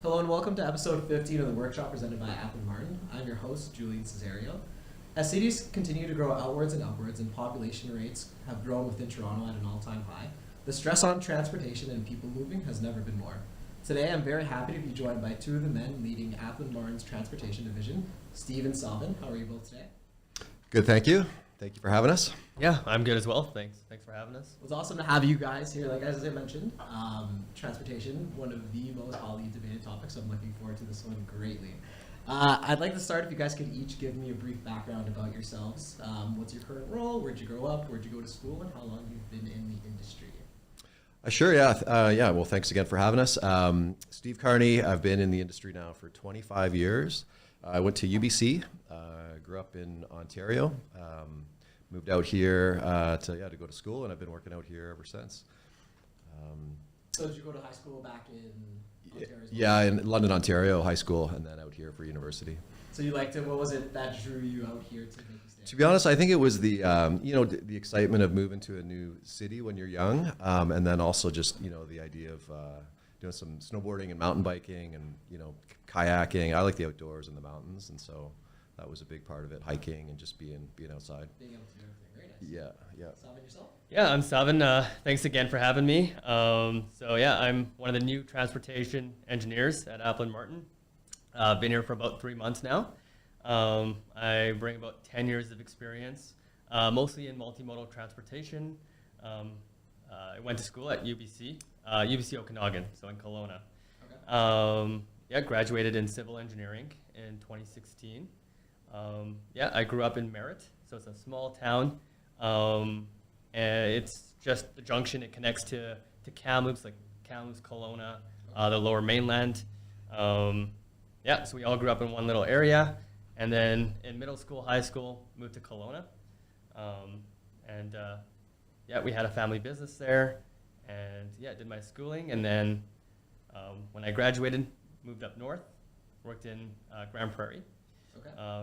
Hello and welcome to episode 15 of the workshop presented by Aplin Martin. I'm your host, Julian Cesario. As cities continue to grow outwards and upwards and population rates have grown within Toronto at an all-time high, the stress on transportation and people moving has never been more. Today I'm very happy to be joined by two of the men leading Aplin Martin's transportation division, Steve and Saavin. How are you both today? Good, thank you. Thank you for having us. Yeah, I'm good as well. Thanks for having us. It was awesome to have you guys here. Like as I mentioned, transportation, one of the most hotly debated topics. So I'm looking forward to this one greatly. I'd like to start if you guys could each give me a brief background about yourselves. What's your current role? Where'd you grow up? Where'd you go to school? And how long you've been in the industry? Sure, yeah. Well, thanks again for having us. Steve Carney, I've been in the industry now for 25 years. I went to UBC, grew up in Ontario, moved out here to go to school, and I've been working out here ever since. So did you go to high school back in Ontario as well? Yeah, in London, Ontario, high school, and then out here for university. So you liked it. What was it that drew you out here to make you stay? To be honest, I think it was the the excitement of moving to a new city when you're young, and then also just the idea of doing some snowboarding and mountain biking and kayaking. I like the outdoors and the mountains, and so that was a big part of it. Hiking and just being outside. Being able to do everything. Very nice. Yeah. Saavin, yourself? Yeah, I'm Saavin. Thanks again for having me. I'm one of the new transportation engineers at Aplin Martin. I've been here for about 3 months now. I bring about 10 years of experience, mostly in multimodal transportation. I went to school at UBC, UBC Okanagan, so in Kelowna. Okay. Graduated in civil engineering in 2016. I grew up in Merritt, so it's a small town. And it's just the junction. It connects to Kamloops, like Kamloops, Kelowna, the Lower Mainland. So we all grew up in one little area. And then in middle school, high school, moved to Kelowna. We had a family business there. And did my schooling. And then when I graduated, moved up north, worked in Grand Prairie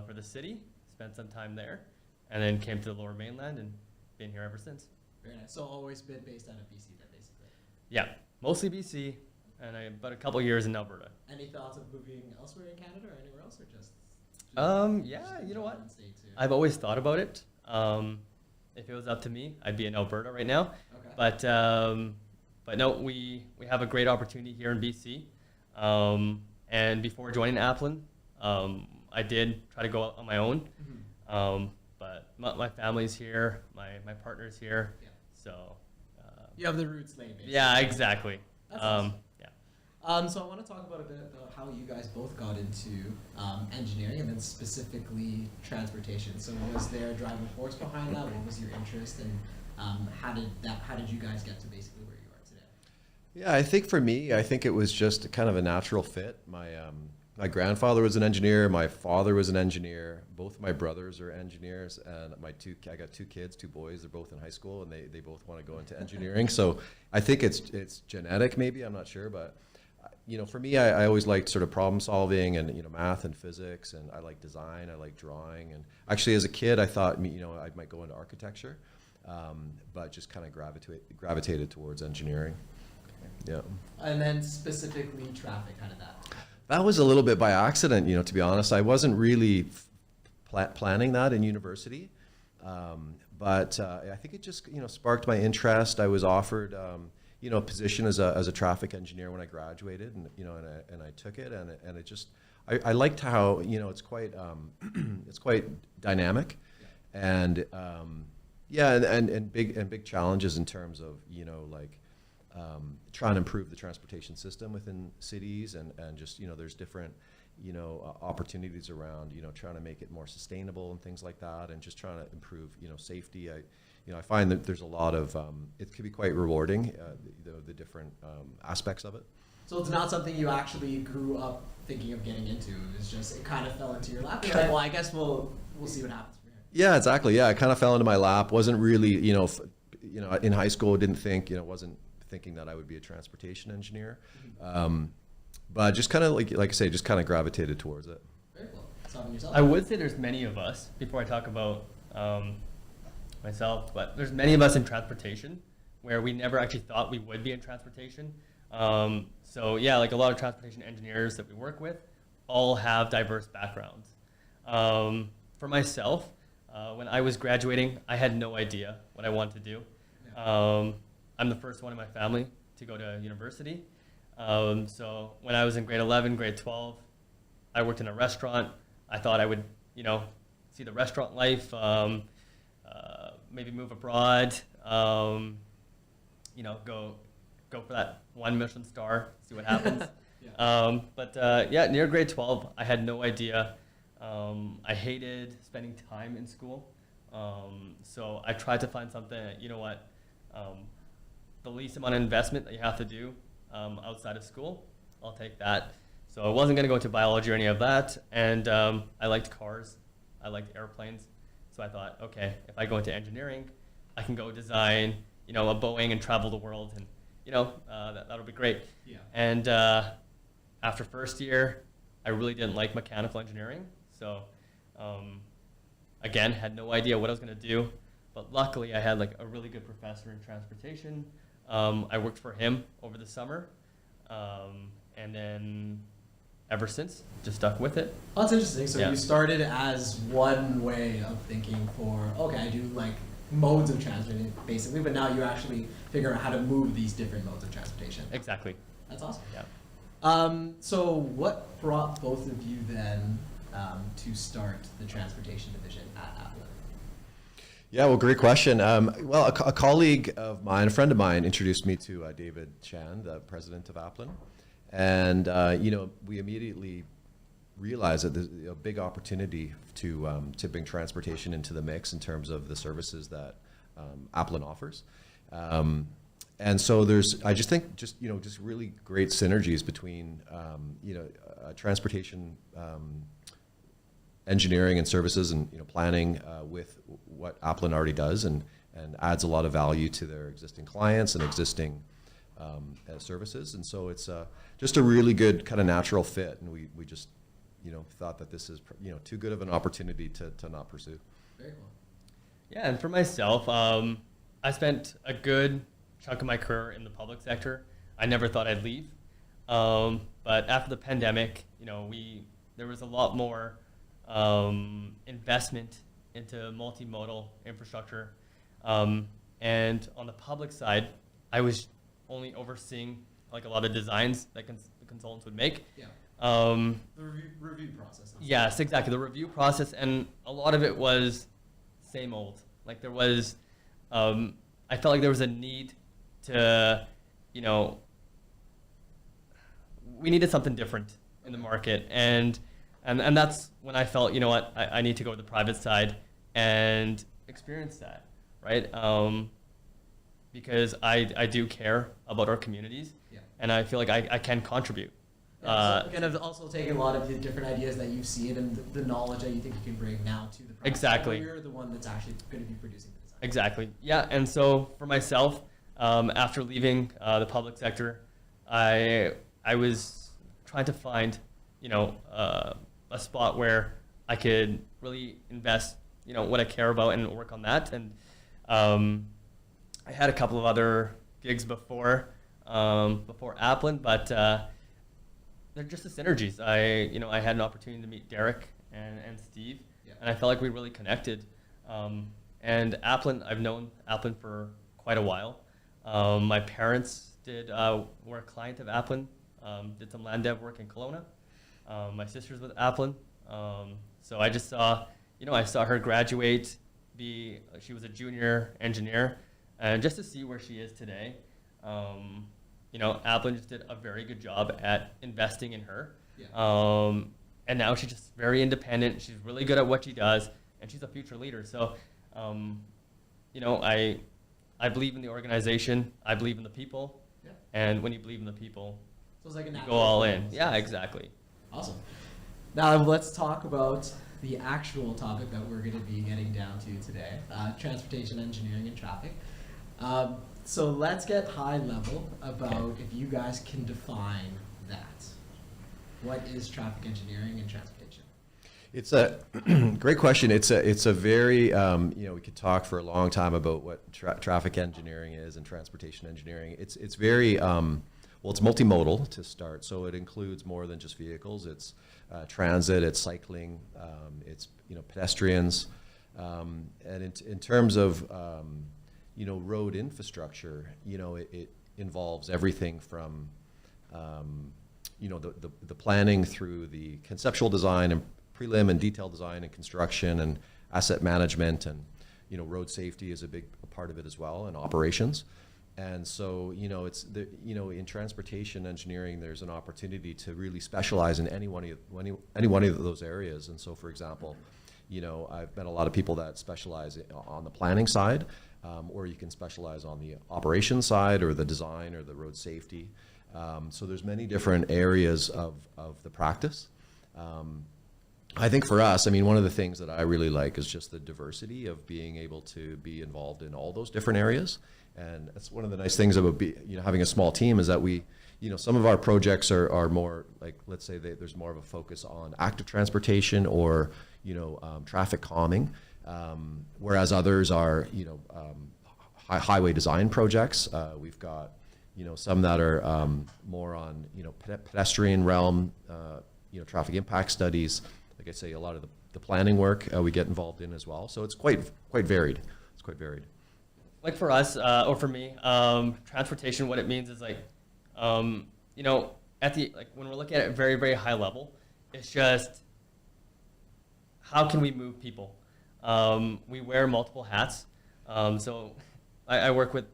for the city, spent some time there, and then came to the Lower Mainland and been here ever since. Very nice. So always been based out of BC then, basically. Yeah, mostly BC, and about a couple years in Alberta. Any thoughts of moving elsewhere in Canada or anywhere else, or just you know what? Stay too? I've always thought about it. If it was up to me, I'd be in Alberta right now. Okay. But no, we have a great opportunity here in BC. And before joining Aplin, I did try to go out on my own. Mm-hmm. But my family's here, my partner's here, so. You have the roots laid, basically. Yeah, exactly. That's awesome. Yeah. So I want to talk about a bit about how you guys both got into engineering and then specifically transportation. So was there a driving force behind that? What was your interest, and how did you guys get to basically where you are today? Yeah, I think for me, it was just kind of a natural fit. My grandfather was an engineer. My father was an engineer. Both of my brothers are engineers, and I got two kids, two boys. They're both in high school, and they both want to go into engineering. So I think it's genetic, maybe. I'm not sure, but for me, I always liked sort of problem solving and math and physics, and I like design. I like drawing, and actually as a kid, I thought I might go into architecture, but just kind of gravitated towards engineering. Yeah. And then specifically traffic, kind of that. That was a little bit by accident, to be honest. I wasn't really planning that in university, but I think it just, sparked my interest. I was offered, a position as a traffic engineer when I graduated, and I took it, and it just, I liked how, it's quite dynamic, and big challenges in terms of, trying to improve the transportation system within cities, and just there's different opportunities around trying to make it more sustainable and things like that, and just trying to improve safety. I find that there's a lot of it can be quite rewarding, the different aspects of it. So it's not something you actually grew up thinking of getting into. It's just it kind of fell into your lap. You're like, well, I guess we'll see what happens from here. Yeah, exactly. Yeah, it kind of fell into my lap. Wasn't really in high school, didn't think wasn't thinking that I would be a transportation engineer, but just kind of like I say, just kind of gravitated towards it. Very cool. Saavin, yourself? I would say there's many of us, before I talk about myself, but there's many of us in transportation where we never actually thought we would be in transportation. So yeah, like a lot of transportation engineers that we work with all have diverse backgrounds. For myself, when I was graduating, I had no idea what I wanted to do. I'm the first one in my family to go to university. So when I was in grade 11, grade 12, I worked in a restaurant. I thought I would, see the restaurant life, maybe move abroad, go for that one Michelin star, see what happens. Yeah. Near grade 12, I had no idea. I hated spending time in school. So I tried to find something, the least amount of investment that you have to do outside of school, I'll take that. So I wasn't going to go into biology or any of that. And I liked cars. I liked airplanes. So I thought, okay, if I go into engineering, I can go design, a Boeing and travel the world. And, that'll be great. Yeah. And after first year, I really didn't like mechanical engineering. So again, had no idea what I was going to do. But luckily, I had like a really good professor in transportation. I worked for him over the summer. And then ever since, just stuck with it. Oh, that's interesting. So Yeah. you started as one way of thinking for, okay, I do like modes of transportation, basically, but now you actually figure out how to move these different modes of transportation. Exactly. That's awesome. Yeah. So what brought both of you then to start the transportation division at Aplin? Yeah, well, great question. Well, a colleague of mine, a friend of mine, introduced me to David Chan, the president of Aplin. And, we immediately realized that there's a big opportunity to bring transportation into the mix in terms of the services that Aplin offers. And so I just think just really great synergies between, transportation engineering and services and, planning with what Aplin already does and adds a lot of value to their existing clients and existing services. And so it's just a really good kind of natural fit. And we just, thought that this is, too good of an opportunity to not pursue. Very cool. Yeah, and for myself, I spent a good chunk of my career in the public sector. I never thought I'd leave. But after the pandemic, there was a lot more investment into multimodal infrastructure. And on the public side, I was only overseeing like a lot of designs that the consultants would make. Yeah. The The review process. Yes, exactly. The review process, and a lot of it was same old. Like there was, I felt like there was a need to, we needed something different in the market, and that's when I felt, I need to go to the private side and experience that, right? Because I do care about our communities, Yeah. and I feel like I can contribute. So kind of also taking a lot of the different ideas that you've seen and the knowledge that you think you can bring now to the project. Exactly. You're the one that's actually going to be producing the design. Exactly. Yeah. And so for myself, after leaving the public sector, I was trying to find, a spot where I could really invest, what I care about and work on that. And I had a couple of other gigs before Aplin, but they're just the synergies. I had an opportunity to meet Derek and Steve, Yeah. and I felt like we really connected. And Aplin, I've known Aplin for quite a while. My parents were a client of Aplin, did some land dev work in Kelowna. My sister's with Aplin. So I just saw, I saw her graduate, she was a junior engineer, and just to see where she is today, Aplin just did a very good job at investing in her. Yeah. And now she's just very independent. She's really good at what she does, and she's a future leader. So, I believe in the organization. I believe in the people. Yeah. And when you believe in the people, So it's like a you go natural all flow. in. Yeah, exactly. Awesome. Now let's talk about the actual topic that we're going to be getting down to today, transportation engineering and traffic. So let's get high level about if you guys can define that. What is traffic engineering and transportation? It's a great question. It's a very, we could talk for a long time about what traffic engineering is and transportation engineering. It's very, well, well, it's multimodal to start, so it includes more than just vehicles. It's transit, it's cycling, it's pedestrians, and in terms of road infrastructure, it involves everything from the planning through the conceptual design and prelim and detail design and construction and asset management, and road safety is a big part of it as well, and operations. And so in transportation engineering, there's an opportunity to really specialize in any one of those areas. And so, for example, I've met a lot of people that specialize on the planning side, or you can specialize on the operations side, or the design, or the road safety. So there's many different areas of the practice. I think for us, one of the things that I really like is just the diversity of being able to be involved in all those different areas. And that's one of the nice things about having a small team, is that we, some of our projects are more like, let's say there's more of a focus on active transportation or, traffic calming, whereas others are, highway design projects. We've got, some that are more on, pedestrian realm, traffic impact studies. Like I say, a lot of the planning work we get involved in as well. So it's quite varied. It's quite varied. Like for us, or for me, transportation, what it means is like, when we're looking at it very, very high level, it's just, how can we move people? We wear multiple hats. So I work with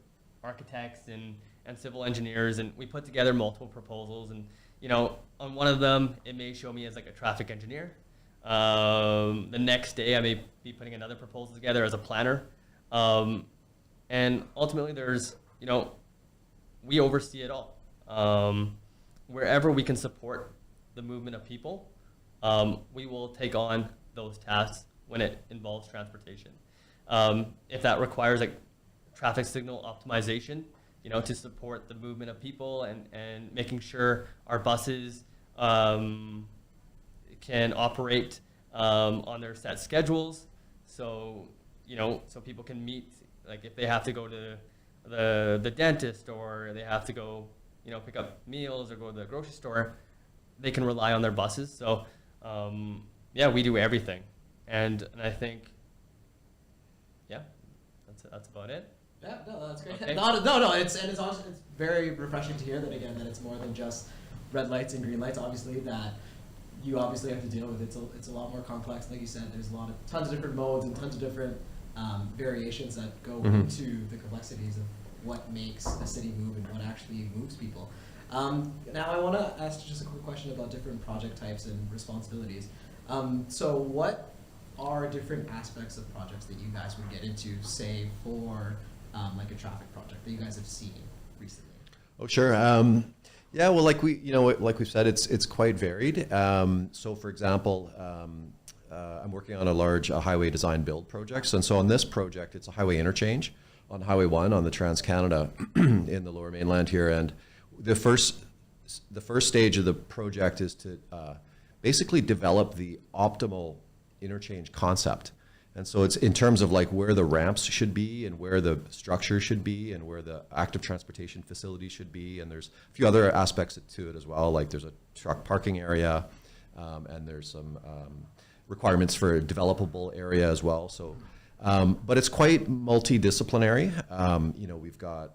architects and civil engineers, and we put together multiple proposals. And, on one of them, it may show me as like a traffic engineer. The next day, I may be putting another proposal together as a planner. And ultimately, there's, we oversee it all. Wherever we can support the movement of people, we will take on those tasks when it involves transportation. If that requires like traffic signal optimization, to support the movement of people and making sure our buses can operate on their set schedules, so people can meet. Like if they have to go to the dentist, or they have to go, pick up meals or go to the grocery store, they can rely on their buses. So, we do everything, and I think, that's about it. Yeah, no, that's great. Okay. No, it's very refreshing to hear that again, that it's more than just red lights and green lights. Obviously, that you obviously have to deal with. It's a lot more complex. Like you said, there's tons of different modes and tons of different variations that go into the complexities of what makes a city move and what actually moves people. Now I want to ask just a quick question about different project types and responsibilities. So what are different aspects of projects that you guys would get into, say, for like a traffic project that you guys have seen recently? Oh, sure. Yeah, well, like we've said, it's quite varied. So, for example, I'm working on a large highway design build project. And so on this project, it's a highway interchange on Highway 1 on the Trans-Canada in the Lower Mainland here. And the first stage of the project is to basically develop the optimal interchange concept. And so it's in terms of like where the ramps should be and where the structure should be and where the active transportation facility should be. And there's a few other aspects to it as well. Like there's a truck parking area, and there's some requirements for a developable area as well. So, but it's quite multidisciplinary. We've got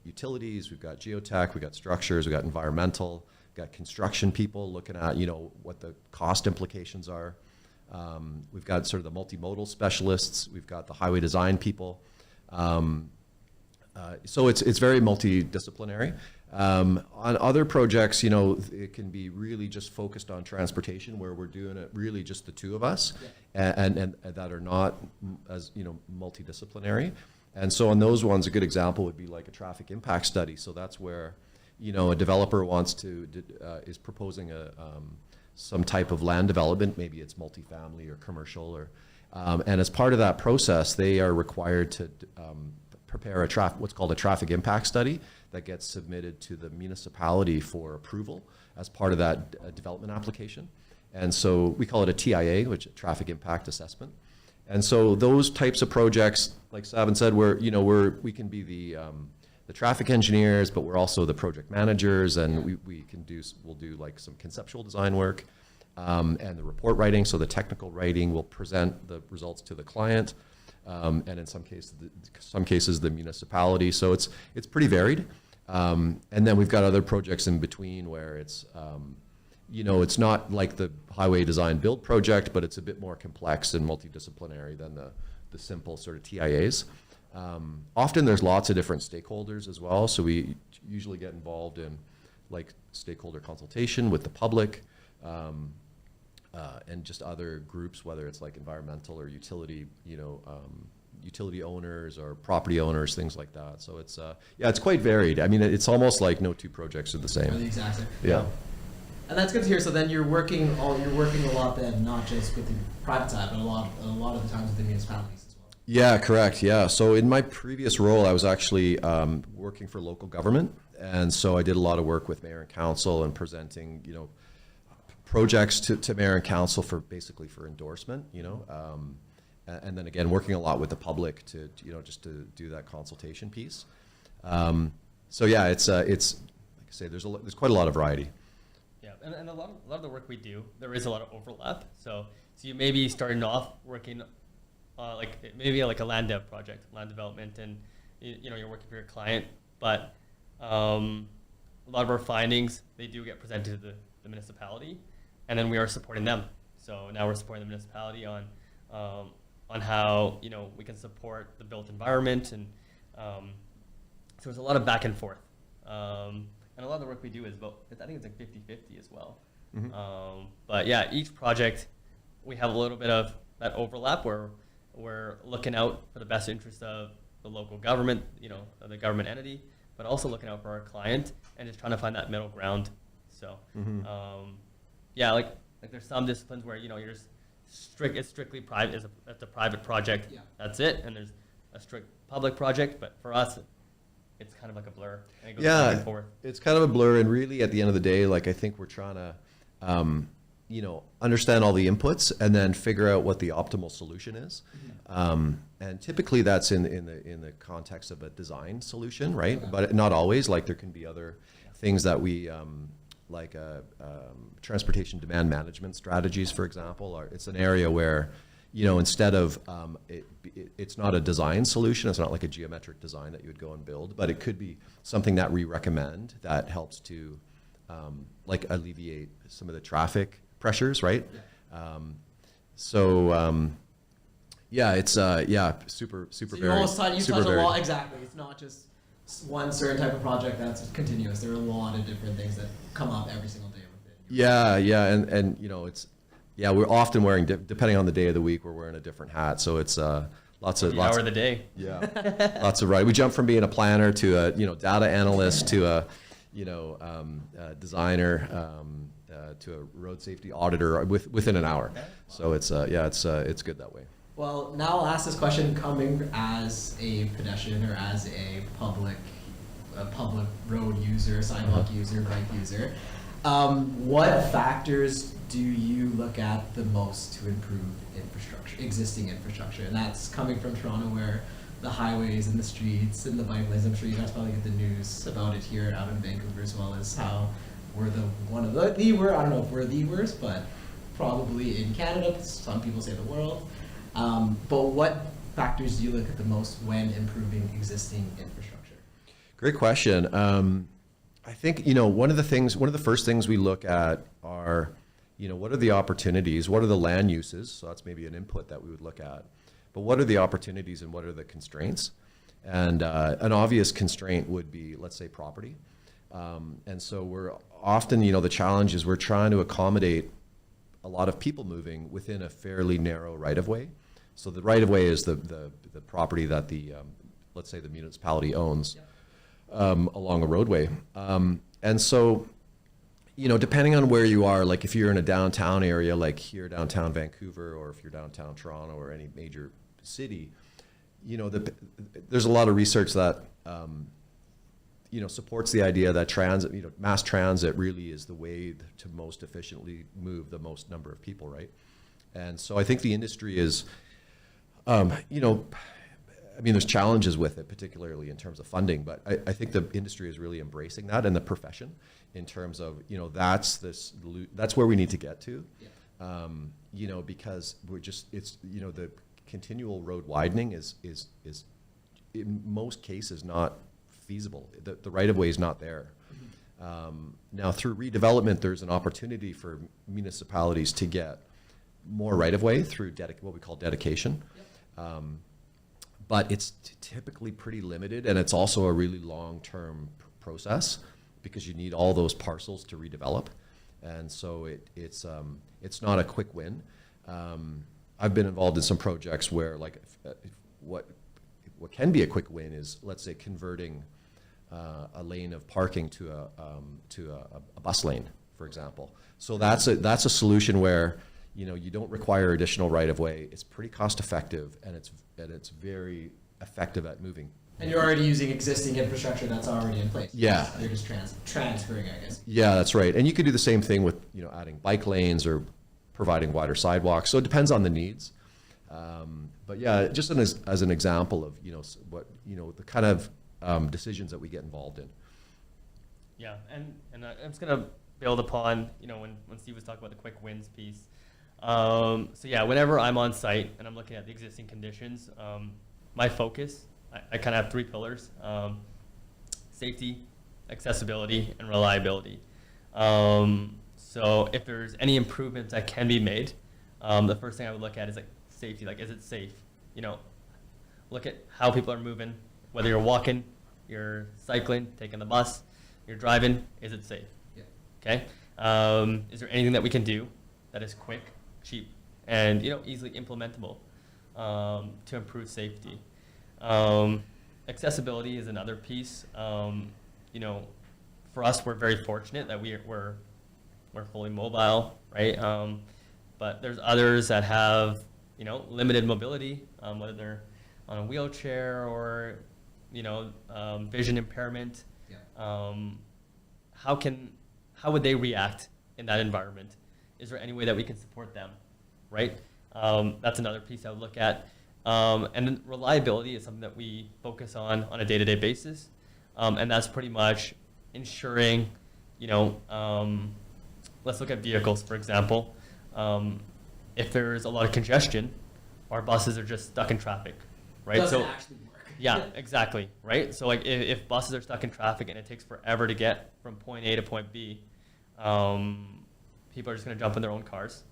utilities, we've got geotech, we've got structures, we've got environmental, we've got construction people looking at, what the cost implications are. We've got sort of the multimodal specialists. We've got the highway design people. So it's very multidisciplinary. On other projects, it can be really just focused on transportation, where we're doing it really just the two of us, and that are not as multidisciplinary. And so on those ones, a good example would be like a traffic impact study. So that's where a developer is proposing some type of land development. Maybe it's multifamily or commercial, or and as part of that process, they are required to prepare what's called a traffic impact study that gets submitted to the municipality for approval as part of that development application. And so we call it a TIA, which is traffic impact assessment. And so those types of projects, like Saavin said, we can be the the traffic engineers, but we're also the project managers, and we'll do like some conceptual design work, and the report writing. So the technical writing will present the results to the client, and in some cases the municipality. So it's pretty varied. And then we've got other projects in between where it's, it's not like the highway design build project, but it's a bit more complex and multidisciplinary than the simple sort of TIAs. Often there's lots of different stakeholders as well. So we usually get involved in like stakeholder consultation with the public, and just other groups, whether it's like environmental or utility, utility owners or property owners, things like that. So it's it's quite varied. I mean, it's almost like no two projects are the same. Or the exact same. Yeah. And that's good to hear. So then you're working a lot then, not just with the private side, but a lot of the times with the municipalities as well. Yeah, correct. Yeah. So in my previous role, I was actually working for local government, and so I did a lot of work with mayor and council and presenting, projects to mayor and council for basically for endorsement, and then again working a lot with the public to just to do that consultation piece. So yeah, it's like I say, there's quite a lot of variety. Yeah, and a lot of the work we do, there is a lot of overlap. So you may be starting off working maybe a land dev project, land development, and you're working for your client, but a lot of our findings, they do get presented to the municipality, and then we are supporting them. So now we're supporting the municipality on how we can support the built environment, and so there's a lot of back and forth. And a lot of the work we do is I think it's like 50-50 as well. Mm-hmm. But yeah, each project, we have a little bit of that overlap where we're looking out for the best interest of the local government, of the government entity, but also looking out for our client and just trying to find that middle ground. So, like there's some disciplines where, you're just it's strictly private, it's a private project. Yeah. That's it. And there's a strict public project, but for us, it's kind of like a blur. And it goes back and forth. It's kind of a blur, and really at the end of the day, like I think we're trying to, understand all the inputs and then figure out what the optimal solution is. Mm-hmm. And typically that's in the context of a design solution, right? Okay. But not always. Like there can be other things that we like transportation demand management strategies, for example. It's an area where instead of it's not a design solution, it's not like a geometric design that you would go and build, but it could be something that we recommend that helps to like alleviate some of the traffic pressures, right? Yeah. It's super So you varied. touch a lot, exactly. It's not just one certain type of project that's continuous. There are a lot of different things that come up every single day with it. Yeah, and we're often wearing, depending on the day of the week, we're wearing a different hat. So it's lots of hour of the day. Yeah, lots of variety. We jump from being a planner to a data analyst to a designer to a road safety auditor within an hour. So it's good that way. Well, now I'll ask this question coming as a pedestrian or as a public road user, sidewalk user, bike user. What factors do you look at the most to improve existing infrastructure? And that's coming from Toronto, where the highways and the streets and the bike lanes, I'm sure you guys probably get the news about it here out in Vancouver as well, as how we're I don't know if we're the worst, but probably in Canada, some people say the world. But what factors do you look at the most when improving existing infrastructure? Great question. I think, one of the first things we look at are, what are the opportunities? What are the land uses? So that's maybe an input that we would look at. But what are the opportunities and what are the constraints? And an obvious constraint would be, let's say, property. And so we're often, the challenge is we're trying to accommodate a lot of people moving within a fairly narrow right-of-way. So the right-of-way is the property that let's say the municipality owns along a roadway. And so, depending on where you are, like if you're in a downtown area, like here, downtown Vancouver, or if you're downtown Toronto or any major city, there's a lot of research that, supports the idea that mass transit really is the way to most efficiently move the most number of people, right? And so I think the industry is, mean, there's challenges with it, particularly in terms of funding, but I think the industry is really embracing that, and the profession, in terms of, that's where we need to get to. Yeah. Because we're just, it's, the continual road widening is in most cases not feasible. The right of way is not there. Now, through redevelopment, there's an opportunity for municipalities to get more right of way through what we call dedication. Yep. But it's typically pretty limited, and it's also a really long-term process, because you need all those parcels to redevelop, and so it's not a quick win. I've been involved in some projects where, like, what can be a quick win is, let's say, converting a lane of parking to a bus lane, for example. So that's a solution where, you don't require additional right of way. It's pretty cost effective, and it's very effective at moving. And you're already using existing infrastructure that's already in place. Yeah. You're just transferring, I guess. Yeah, that's right. And you could do the same thing with, adding bike lanes or providing wider sidewalks. So it depends on the needs. But yeah, just as an example of, the kind of decisions that we get involved in. Yeah, and I'm just gonna build upon, when Steve was talking about the quick wins piece. So yeah, whenever I'm on site and I'm looking at the existing conditions, my focus, I kind of have 3 pillars: safety, accessibility, and reliability. So if there's any improvements that can be made, the first thing I would look at is, like, safety. Like, is it safe? Look at how people are moving, whether you're walking, you're cycling, taking the bus, you're driving. Is it safe? Yeah. Okay. Is there anything that we can do that is quick, cheap, and easily implementable to improve safety? Accessibility is another piece. For us, we're very fortunate that we're fully mobile, right? But there's others that have limited mobility, whether they're on a wheelchair or vision impairment. Yeah. How would they react in that environment? Is there any way that we can support them, right? That's another piece I would look at. And then reliability is something that we focus on a day-to-day basis. And that's pretty much ensuring, let's look at vehicles, for example. If there's a lot of congestion, our buses are just stuck in traffic, right? Doesn't actually work. Yeah, exactly, right? So, like, if buses are stuck in traffic and it takes forever to get from point A to point B, people are just going to jump in their own cars,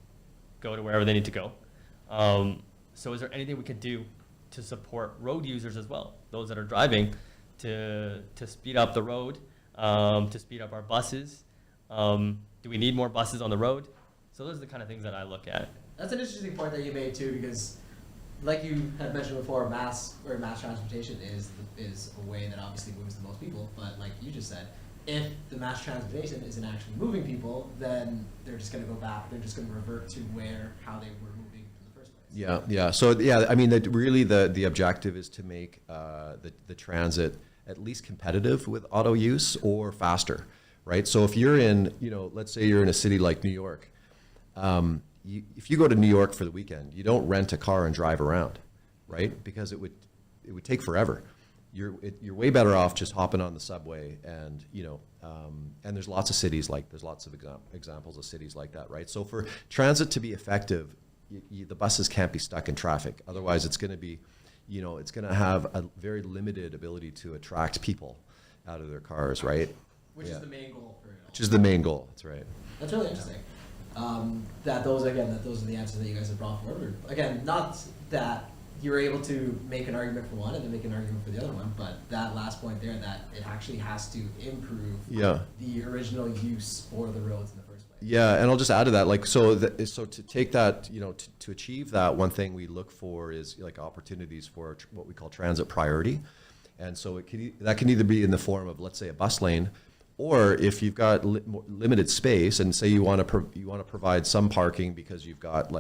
go to wherever they need to go. So is there anything we can do to support road users as well, those that are driving, to speed up the road, to speed up our buses? Do we need more buses on the road? So those are the kind of things that I look at. That's an interesting point that you made too, because, like you had mentioned before, mass transportation is a way that obviously moves the most people. But like you just said, if the mass transportation isn't actually moving people, then they're just going to go back. They're just going to revert to how they were moving in the first place. Yeah, yeah. So yeah, I mean, really the objective is to make the transit at least competitive with auto use or faster, right? So if you're in, let's say you're in a city like New York, if you go to New York for the weekend, you don't rent a car and drive around, right? Because it would take forever. You're way better off just hopping on the subway, and and there's lots of cities there's lots of examples of cities like that, right? So for transit to be effective, the buses can't be stuck in traffic. Otherwise, it's going to be, it's going to have a very limited ability to attract people out of their cars, right? Which is the main goal for it all. Which is the main goal. That's right. That's really interesting. Those are the answers that you guys have brought forward. Again, not that you were able to make an argument for one and then make an argument for the other one, but that last point there, that it actually has to improve the original use for the roads in the first place. Yeah, and I'll just add to that, so to take that, to achieve that, one thing we look for is opportunities for what we call transit priority, and so that can either be in the form of, let's say, a bus lane, or if you've got limited space, and say you want to provide some parking because you've got,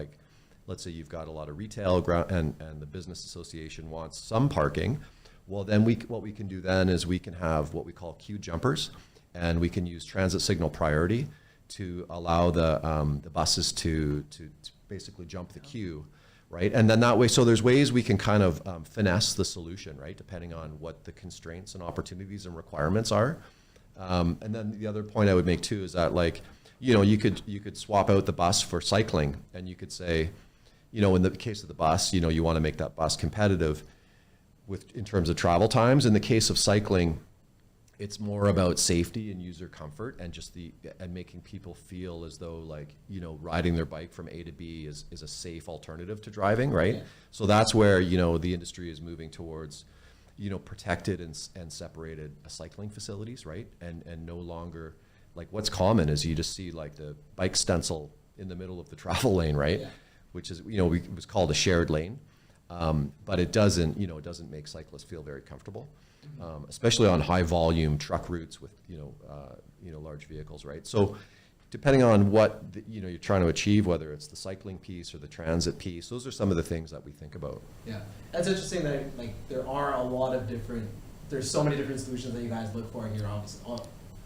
let's say you've got a lot of retail and the business association wants some parking, well then what we can do then is we can have what we call queue jumpers, and we can use transit signal priority to allow the buses to basically jump the queue right? And then that way, so there's ways we can kind of finesse the solution, right? Depending on what the constraints and opportunities and requirements are. And then the other point I would make too is that, like, you know, you could swap out the bus for cycling, and you could say, you know, in the case of the bus, you know, you want to make that bus competitive in terms of travel times. In the case of cycling, it's more about safety and user comfort, and just and making people feel as though, like, you know, riding their bike from A to B is a safe alternative to driving, right? Yeah. So that's where, you know, the industry is moving towards, you know, protected and separated cycling facilities, right? And no longer, like, what's common is you just see like the bike stencil in the middle of the travel lane, right? Yeah. Which is, you know, it was called a shared lane, but it doesn't, you know, it doesn't make cyclists feel very comfortable, especially on high volume truck routes with, you know, large vehicles, right? So depending on what, you know, you're trying to achieve, whether it's the cycling piece or the transit piece, those are some of the things that we think about. Yeah, that's interesting that, like, there are a lot of there's so many different solutions that you guys look for, and you're obviously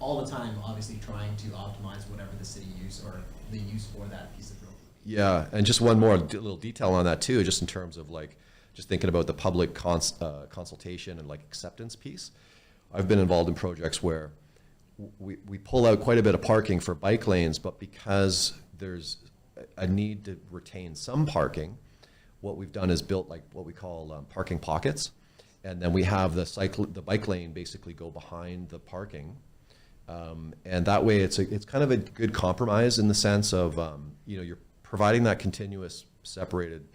all the time obviously trying to optimize whatever the city use or the use for that piece of road. Yeah, and just one more little detail on that too, just in terms of, like, just thinking about the public consultation and, like, acceptance piece. I've been involved in projects where we pull out quite a bit of parking for bike lanes, but because there's a need to retain some parking, what we've done is built, like, what we call parking pockets, and then we have the bike lane basically go behind the parking, and that way it's kind of a good compromise in the sense of, you know, you're providing that continuous separated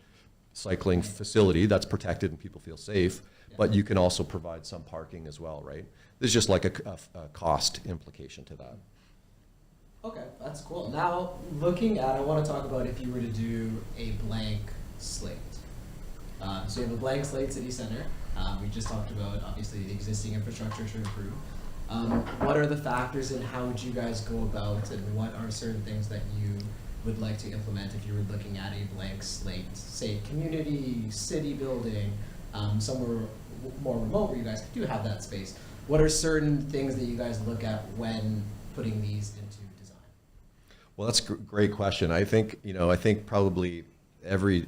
cycling facility that's protected and people feel safe, but you can also provide some parking as well, right? There's just like a cost implication to that. Okay, that's cool. Now, I want to talk about if you were to do a blank slate. So you have a blank slate city center. We just talked about, obviously, the existing infrastructure to improve. What are the factors and how would you guys go about, and what are certain things that you would like to implement if you were looking at a blank slate, say community, city building, somewhere more remote where you guys do have that space? What are certain things that you guys look at when putting these into design? Well, that's a great question. I think, you know, probably every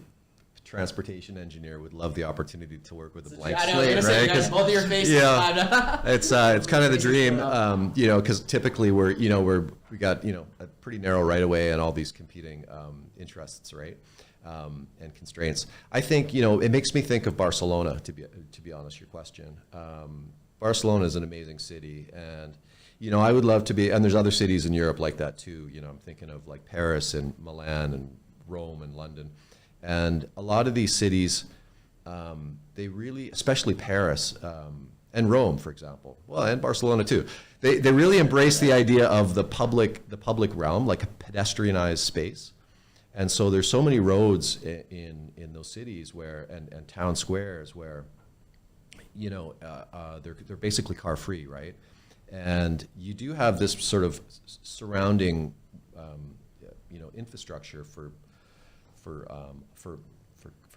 transportation engineer would love the opportunity to work with a blank slate, right? Because both of your faces. Yeah, it's kind of the dream, you know, because typically we got, you know, a pretty narrow right of way and all these competing interests, right, and constraints. I think, you know, it makes me think of Barcelona, to be honest. Your question, Barcelona is an amazing city, and, you know, I would love to be, and there's other cities in Europe like that too. You know, I'm thinking of like Paris and Milan and Rome and London. And a lot of these cities, they really, especially Paris and Rome, for example, well, and Barcelona too, they really embrace the idea of the public realm, like a pedestrianized space. And so there's so many roads in those cities where, and town squares where, you know, they're basically car free, right? And you do have this sort of surrounding, you know, infrastructure for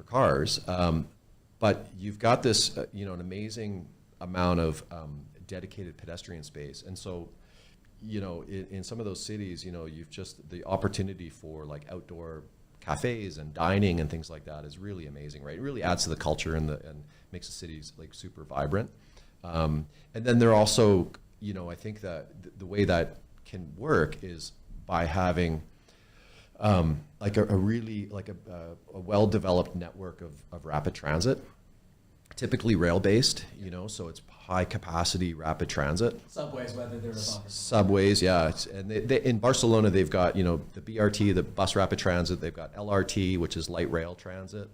cars, but you've got this, you know, an amazing amount of dedicated pedestrian space, and so, you know, in some of those cities, you know, you've just the opportunity for like outdoor cafes and dining and things like that is really amazing, right? It really adds to the culture and makes the cities like super vibrant. And then they're also, you know, I think that the way that can work is by having like a really like a well-developed network of rapid transit, typically rail-based, you know, so it's high-capacity rapid transit. Subways, whether they're above. Subways, yeah. And they, in Barcelona, they've got, you know, the BRT, the bus rapid transit. They've got LRT, which is light rail transit.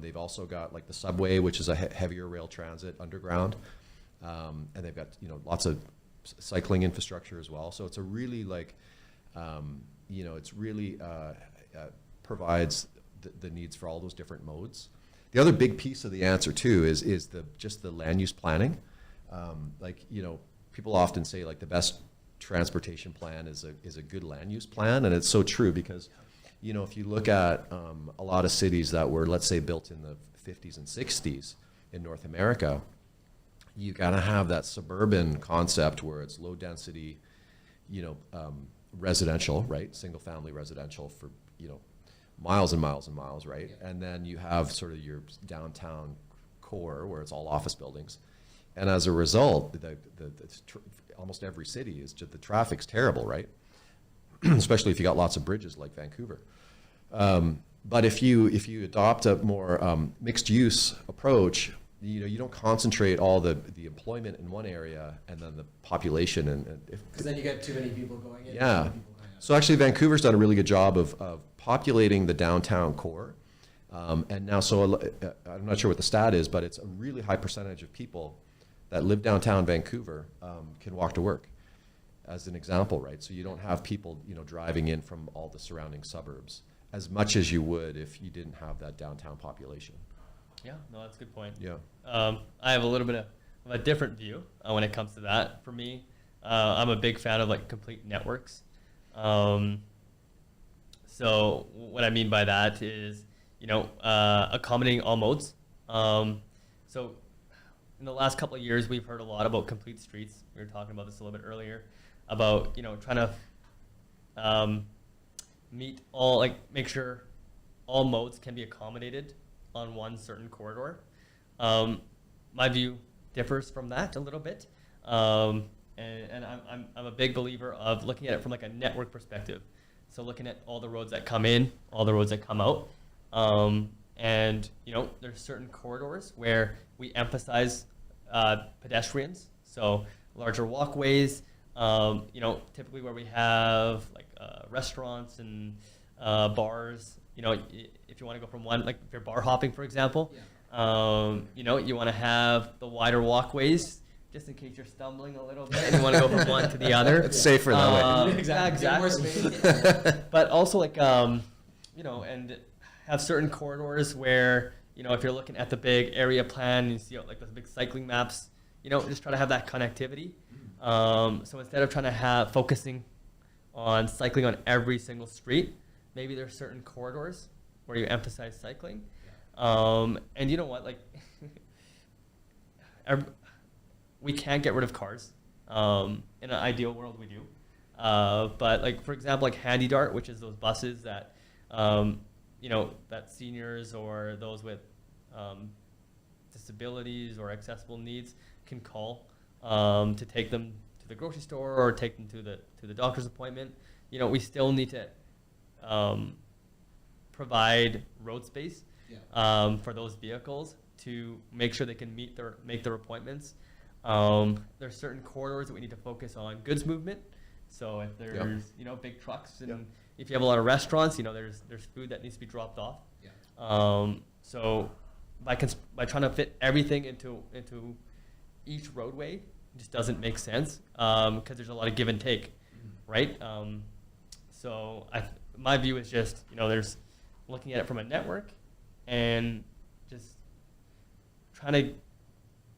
They've also got like the subway, which is a heavier rail transit underground. And they've got, you know, lots of cycling infrastructure as well. So it's a really like, you know, it's really provides the needs for all those different modes. The other big piece of the answer too is just the land use planning. Like, you know, people often say like the best transportation plan is a good land use plan, and it's so true because, you know, if you look at a lot of cities that were, let's say, built in the 50s and 60s in North America, you gotta have that suburban concept where it's low density, you know, residential, right? Single family residential for, you know, miles and miles and miles, right? Yeah. And then you have sort of your downtown core where it's all office buildings. And as a result, almost every city is just, the traffic's terrible, right? Especially if you got lots of bridges like Vancouver. But if you adopt a more mixed use approach, you don't concentrate all the employment in one area and then the population Because then you get too many people going in. yeah. Too many people going out. So actually Vancouver's done a really good job of populating the downtown core. And now, I'm not sure what the stat is, but it's a really high percentage of people that live downtown Vancouver can walk to work, as an example, right? So you don't have people, driving in from all the surrounding suburbs as much as you would if you didn't have that downtown population. Yeah, no, that's a good point. Yeah. I have a little bit of a different view when it comes to that. For me, I'm a big fan of like complete networks. So what I mean by that is, accommodating all modes. So in the last couple of years, we've heard a lot about complete streets. We were talking about this a little bit earlier about, trying to make sure all modes can be accommodated on one certain corridor. My view differs from that a little bit. And I'm a big believer of looking at it from like a network perspective. So looking at all the roads that come in, all the roads that come out. And there's certain corridors where we emphasize pedestrians. So larger walkways, typically where we have like restaurants and bars. If you want to go from one, like if you're bar hopping, for example, you want to have the wider walkways just in case you're stumbling a little bit and you want to go from one to the other. It's safer that way. Exactly. But also like, and have certain corridors where, if you're looking at the big area plan and you see like those big cycling maps, just try to have that connectivity. So instead of trying to focusing on cycling on every single street, maybe there's certain corridors where you emphasize cycling. And you know what, like, we can't get rid of cars. In an ideal world, we do. But like, for example, like Handy Dart, which is those buses that, that seniors or those with disabilities or accessible needs can call to take them to the grocery store or take them to the doctor's appointment. We still need to provide road space for those vehicles to make sure they can make their appointments. There's certain corridors that we need to focus on goods movement. So if there's big trucks and if you have a lot of restaurants, there's food that needs to be dropped off. So by trying to fit everything into each roadway, it just doesn't make sense because there's a lot of give and take, right? So my view is just there's looking at it from a network and just trying to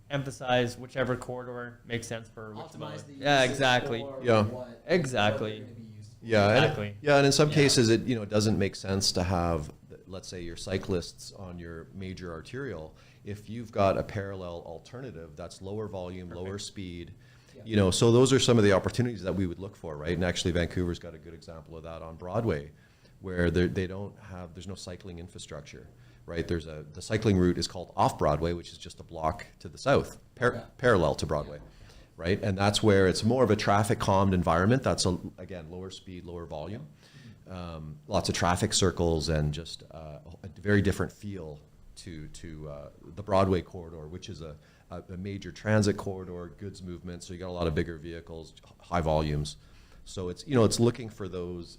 emphasize whichever corridor makes sense for which mode. Yeah, exactly. Exactly. And in some cases it doesn't make sense to have, let's say, your cyclists on your major arterial if you've got a parallel alternative that's lower volume, lower speed. So those are some of the opportunities that we would look for, right? And actually Vancouver's got a good example of that on Broadway, where there's no cycling infrastructure, right? The cycling route is called off Broadway, which is just a block to the south, parallel to Broadway, right? And that's where it's more of a traffic calmed environment. That's again, lower speed, lower volume, lots of traffic circles, and just a very different feel to the Broadway corridor, which is a major transit corridor, goods movement. So you got a lot of bigger vehicles, high volumes. So it's looking for those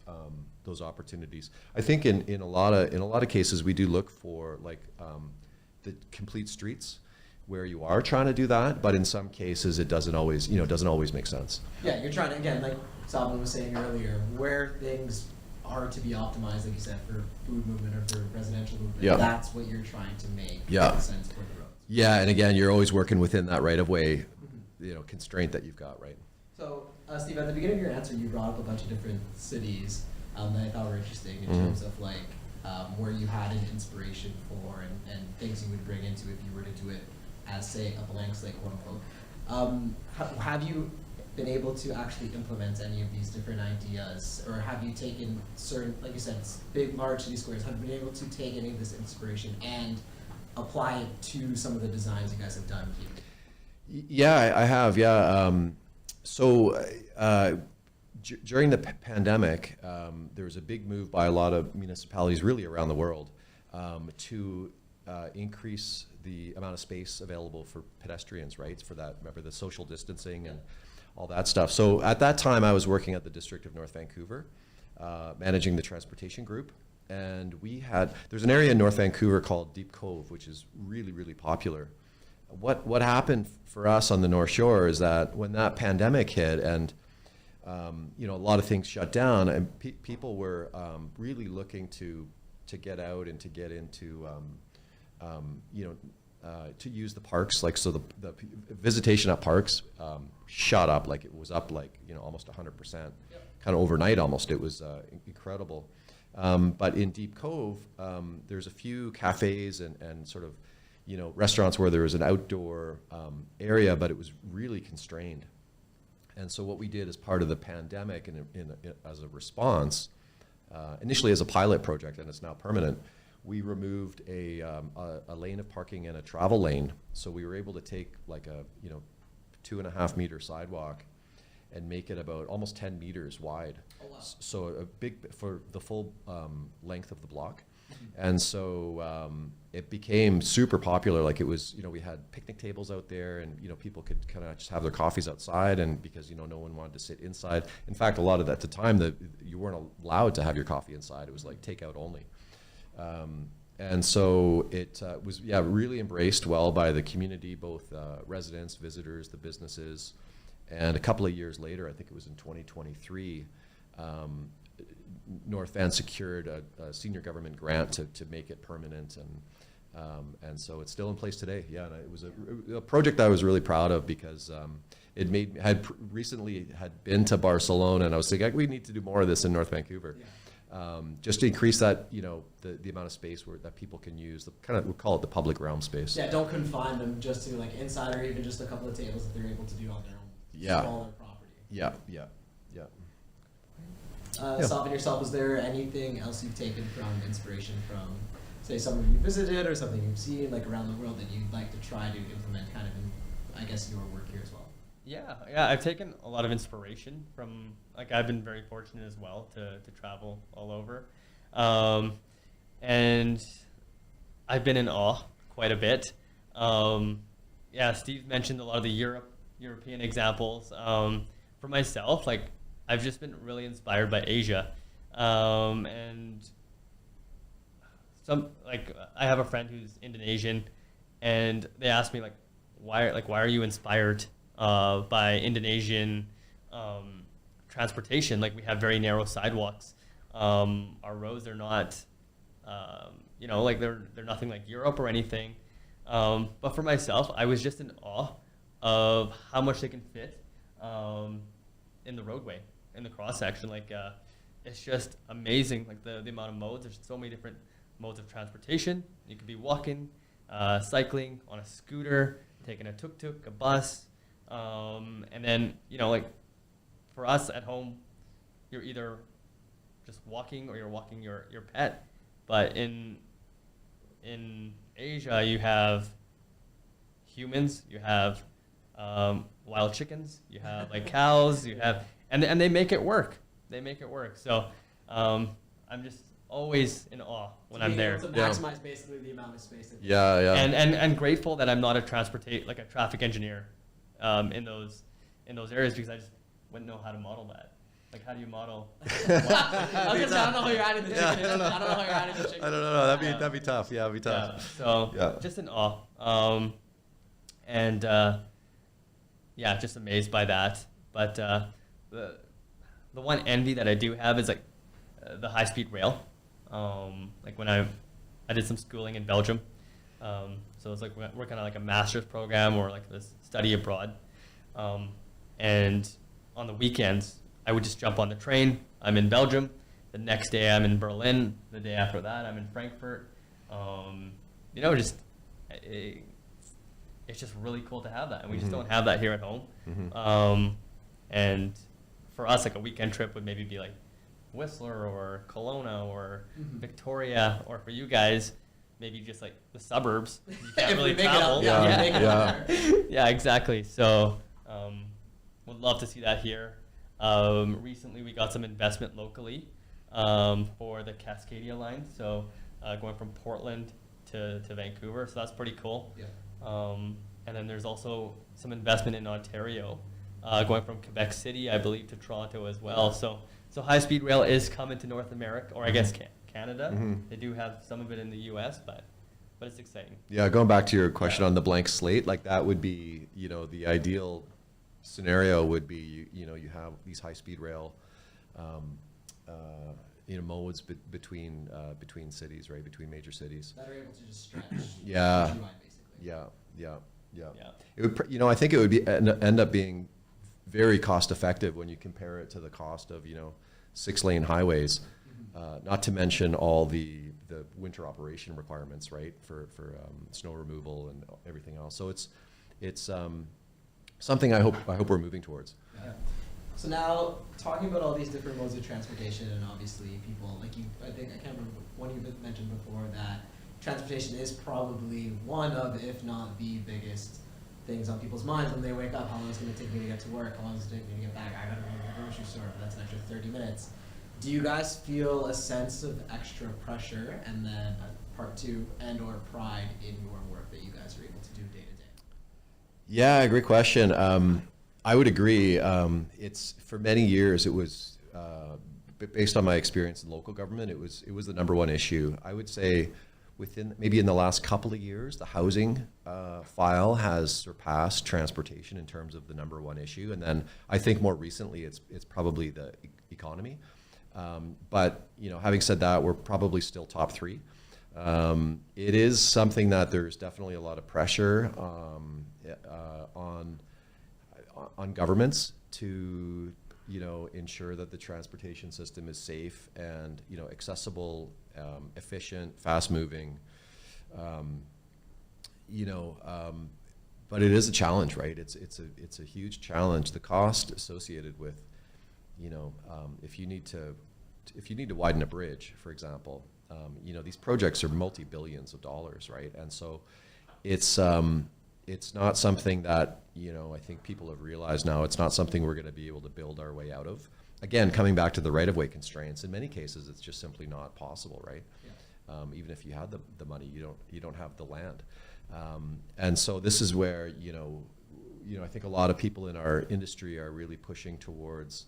opportunities. I think in a lot of cases we do look for like the complete streets where you are trying to do that, but in some cases it doesn't always make sense. Yeah, you're trying to, again, like Saavin was saying earlier, where things are to be optimized, like you said, for food movement or for residential movement. That's what you're trying to make sense for the roads. Yeah, and again, you're always working within that right of way, constraint that you've got, right? So, Steve, at the beginning of your answer, you brought up a bunch of different cities that I thought were interesting in terms of like where you had an inspiration for and things you would bring into if you were to do it as, say, a blank slate, quote unquote. Have you been able to actually implement any of these different ideas, or have you taken certain, like you said, it's big, large city squares, have you been able to take any of this inspiration and apply it to some of the designs you guys have done here? Yeah, I have. Yeah. During the pandemic, there was a big move by a lot of municipalities really around the world to increase the amount of space available for pedestrians, right? For that, remember the social distancing and all that stuff. So at that time, I was working at the District of North Vancouver, managing the transportation group. And there's an area in North Vancouver called Deep Cove, which is really, really popular. What happened for us on the North Shore is that when that pandemic hit and a lot of things shut down, and people were really looking to get out and to get into to use the parks, like, so the visitation at parks shot up, like it was up like almost 100%, kind of overnight almost. It was incredible. But in Deep Cove, there's a few cafes and sort of restaurants where there was an outdoor area, but it was really constrained. And so what we did as part of the pandemic and as a response, initially as a pilot project, and it's now permanent, we removed a lane of parking and a travel lane. So we were able to take like a 2.5 meter sidewalk and make it about almost 10 meters wide. Oh, wow. So a big, for the full length of the block. And so it became super popular. Like it was, we had picnic tables out there, and people could kind of just have their coffees outside, and because no one wanted to sit inside. In fact, a lot of that at the time that you weren't allowed to have your coffee inside. It was like takeout only. And so it was really embraced well by the community, both residents, visitors, the businesses. And a couple of years later, I think it was in 2023, North Van secured a senior government grant to make it permanent, and so it's still in place today. Yeah, and it was a project I was really proud of because it recently had been to Barcelona, and I was thinking we need to do more of this in North Vancouver. Yeah. Just to increase that, the amount of space that people can use, we call it the public realm space. Yeah, don't confine them just to like inside or even just a couple of tables that they're able to do on their own smaller property. Yeah. Saavin, yourself, is there anything else you've taken from inspiration from, say, somewhere you visited or something you've seen like around the world that you'd like to try to implement kind of in, I guess, your work here as well? Yeah, I've taken a lot of inspiration from, like, I've been very fortunate as well to travel all over. And I've been in awe quite a bit. Steve mentioned a lot of the European examples. For myself, like, I've just been really inspired by Asia. And I have a friend who's Indonesian, and they asked me, why are you inspired by Indonesian transportation? Like, we have very narrow sidewalks. Our roads are not, they're nothing like Europe or anything. But for myself, I was just in awe of how much they can fit in the roadway, in the cross section. It's just amazing, like the amount of modes. There's so many different modes of transportation. You could be walking, cycling, on a scooter, taking a tuk-tuk, a bus. And then, for us at home, you're either just walking or you're walking your pet. But in Asia, you have humans, you have wild chickens, you have cows, you have, and they make it work. They make it work. So I'm just always in awe when I'm there. To maximize basically the amount of space. Yeah. And grateful that I'm not a traffic engineer in those areas, because I just wouldn't know how to model that. Like, how do you model? I don't know how you're adding the chicken. I don't know how you're adding the chicken. I don't know. That'd be tough. Yeah, it'd be tough. Just in awe. Just amazed by that. But the one envy that I do have is the high-speed rail. When I did some schooling in Belgium, so it's we're kind of like a master's program or this study abroad, and on the weekends I would just jump on the train. I'm in Belgium. The next day I'm in Berlin. The day after that I'm in Frankfurt. It's just really cool to have that, and we just don't have that here at home. And for us, like a weekend trip would maybe be like Whistler or Kelowna or Victoria, or for you guys, maybe just like the suburbs. You can't If we really make it travel. up, yeah, we make it up there. Yeah, exactly. So would love to see that here. Recently, we got some investment locally for the Cascadia line. So going from Portland to Vancouver. So that's pretty cool. Yeah. And then there's also some investment in Ontario, going from Quebec City, I believe, to Toronto as well. So high-speed rail is coming to North America, or I guess Canada. They do have some of it in the U.S., but it's exciting. Yeah, going back to your question on the blank slate, like that would be, the ideal scenario would be, you have these high-speed rail, modes between cities, right, between major cities. That are able to just stretch. Yeah. countrywide, basically. Yeah. Yeah. It would, I think it would be end up being very cost effective when you compare it to the cost of, 6-lane highways, not to mention all the winter operation requirements, right, for snow removal and everything else. So it's something I hope we're moving towards. Yeah. So now, talking about all these different modes of transportation, and obviously people, like you, I can't remember, one of you mentioned before that transportation is probably one of, if not the biggest things on people's minds when they wake up. How long is it going to take me to get to work? How long is it take me to get back? I got to run to the grocery store. That's an extra 30 minutes. Do you guys feel a sense of extra pressure, and then part two, and or pride in your work that you guys are able to do day to day? Yeah, great question. I would agree. It's for many years it was based on my experience in local government. It was the number one issue. I would say maybe in the last couple of years, the housing file has surpassed transportation in terms of the number one issue. And then I think more recently it's probably the economy. But having said that, we're probably still top three. It is something that there's definitely a lot of pressure on governments to ensure that the transportation system is safe and accessible, efficient, fast moving. But it is a challenge, right? It's a huge challenge. The cost associated with if you need to widen a bridge, for example, these projects are multi-billions of dollars, right? And so it's not something that I think people have realized now. It's not something we're going to be able to build our way out of. Again, coming back to the right-of-way constraints, in many cases it's just simply not possible, right? Yeah. Even if you had the money, you don't have the land, and so this is where I think a lot of people in our industry are really pushing towards.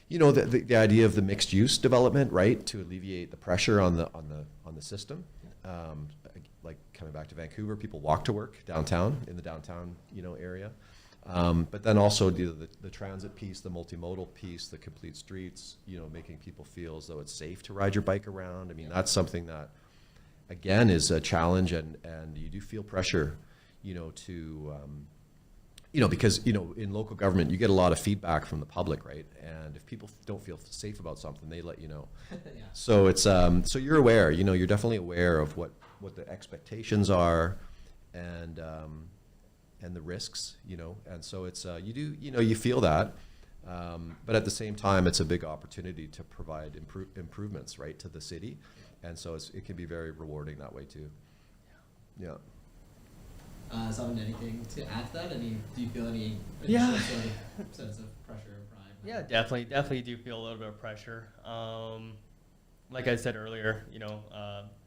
The idea of the mixed use development, right, to alleviate the pressure on the system. Like coming back to Vancouver, people walk to work downtown in the downtown area, but then also the transit piece, the multimodal piece, the complete streets, making people feel as though it's safe to ride your bike around. I mean, that's something that again is a challenge, and you do feel pressure, to because in local government you get a lot of feedback from the public, right? And if people don't feel safe about something, they let you know. Yeah. So it's so you're aware, you're definitely aware of what the expectations are, and the risks, and so it's you feel that, but at the same time it's a big opportunity to provide improvements, right, to the city, and so it can be very rewarding that way too. Yeah. Saavin, anything to add to that? Do you feel any Yeah. sort of sense of pressure or pride? Yeah, definitely do feel a little bit of pressure. Like I said earlier,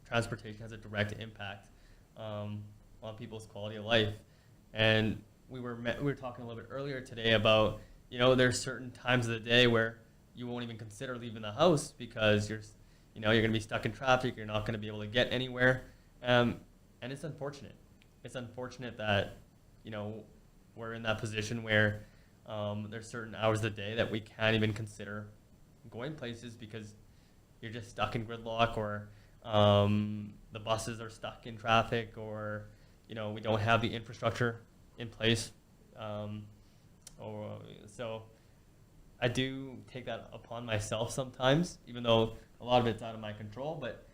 transportation has a direct impact on people's quality of life, and we were talking a little bit earlier today about there's certain times of the day where you won't even consider leaving the house because you're going to be stuck in traffic. You're not going to be able to get anywhere, and it's unfortunate. It's unfortunate that, we're in that position where there's certain hours of the day that we can't even consider going places because you're just stuck in gridlock, or the buses are stuck in traffic, or, we don't have the infrastructure in place. So I do take that upon myself sometimes, even though a lot of it's out of my control, but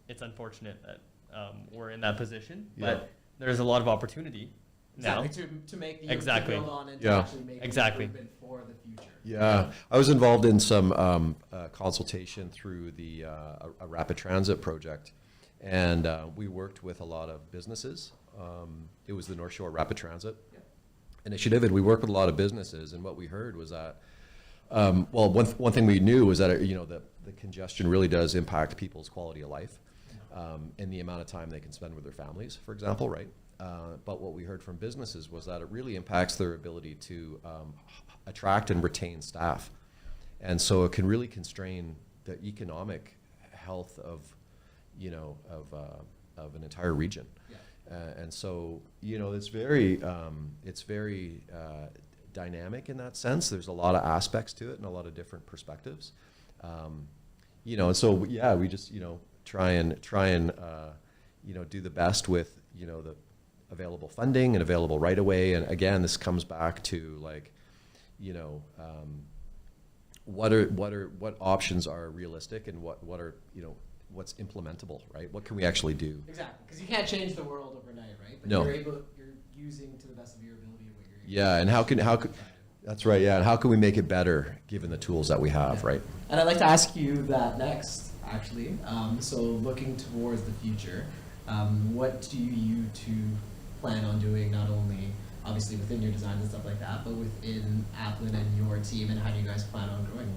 it's unfortunate that we're in that position, but there's a lot of opportunity now. Exactly, to make the Exactly. to build on and Yeah. to actually make Exactly. an improvement for the future. Yeah, I was involved in some consultation through a rapid transit project, and we worked with a lot of businesses. It was the North Shore Rapid Transit initiative, and we worked with a lot of businesses. And what we heard was that, well, one thing we knew was that the congestion really does impact people's quality of life, and the amount of time they can spend with their families, for example, right? But what we heard from businesses was that it really impacts their ability to attract and retain staff. And so it can really constrain the economic health of an entire region. Yeah. And so, it's very dynamic in that sense. There's a lot of aspects to it and a lot of different perspectives. And so, we just, try and do the best with, the available funding and available right away. And again, this comes back to what options are realistic and what are, what's implementable, right? What can we actually do? Exactly, because you can't change the world overnight, right? But No. you're using to the best of your ability what you're able Yeah, and how could that's right, yeah, and how can we make it better given the tools that we have, right? And I'd like to ask you that next, actually. So looking towards the future, what do you two plan on doing, not only obviously within your designs and stuff like that, but within Aplin and your team, and how do you guys plan on growing?